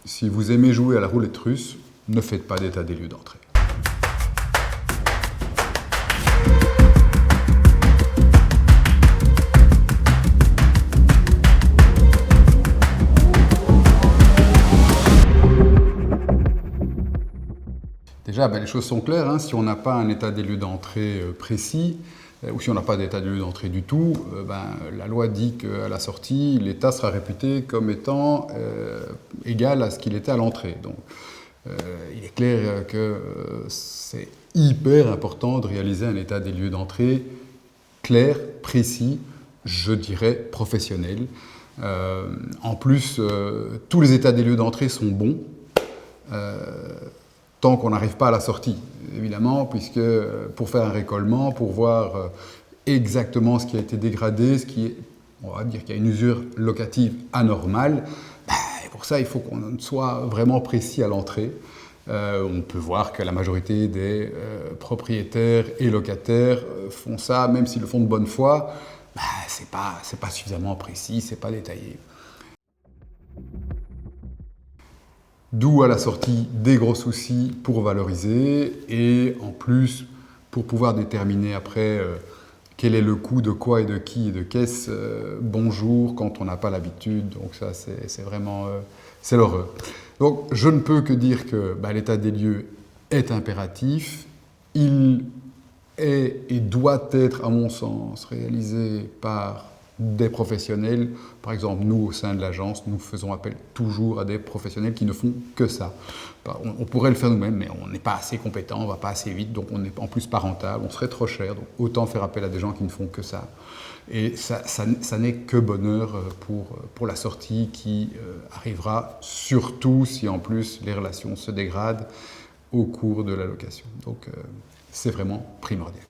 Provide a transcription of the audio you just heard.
Si vous aimez jouer à la roulette russe, ne faites pas d'état des lieux d'entrée. Déjà, les choses sont claires, hein. Si on n'a pas un état des lieux d'entrée précis, ou si on n'a pas d'état des lieux d'entrée du tout, la loi dit qu'à la sortie, l'État sera réputé comme étant égal à ce qu'il était à l'entrée. Donc, il est clair que c'est hyper important de réaliser un état des lieux d'entrée clair, précis, je dirais professionnel. En plus, tous les états des lieux d'entrée sont bons. Tant qu'on n'arrive pas à la sortie, évidemment, puisque pour faire un récolement, pour voir exactement ce qui a été dégradé, on va dire qu'il y a une usure locative anormale, pour ça, il faut qu'on soit vraiment précis à l'entrée. On peut voir que la majorité des propriétaires et locataires font ça, même s'ils le font de bonne foi, c'est pas suffisamment précis, c'est pas détaillé. D'où à la sortie des gros soucis pour valoriser et en plus pour pouvoir déterminer après quel est le coût de quoi et de qui et de qu'est-ce bonjour quand on n'a pas l'habitude. Donc ça c'est vraiment c'est l'horreur. Donc je ne peux que dire que l'état des lieux est impératif. Il est et doit être à mon sens réalisé par des professionnels. Par exemple, nous, au sein de l'agence, nous faisons appel toujours à des professionnels qui ne font que ça. On pourrait le faire nous-mêmes, mais on n'est pas assez compétent, on ne va pas assez vite, donc on n'est en plus pas rentable, on serait trop cher, donc autant faire appel à des gens qui ne font que ça. Et ça n'est que bonheur pour la sortie qui arrivera, surtout si en plus les relations se dégradent au cours de la location. Donc c'est vraiment primordial.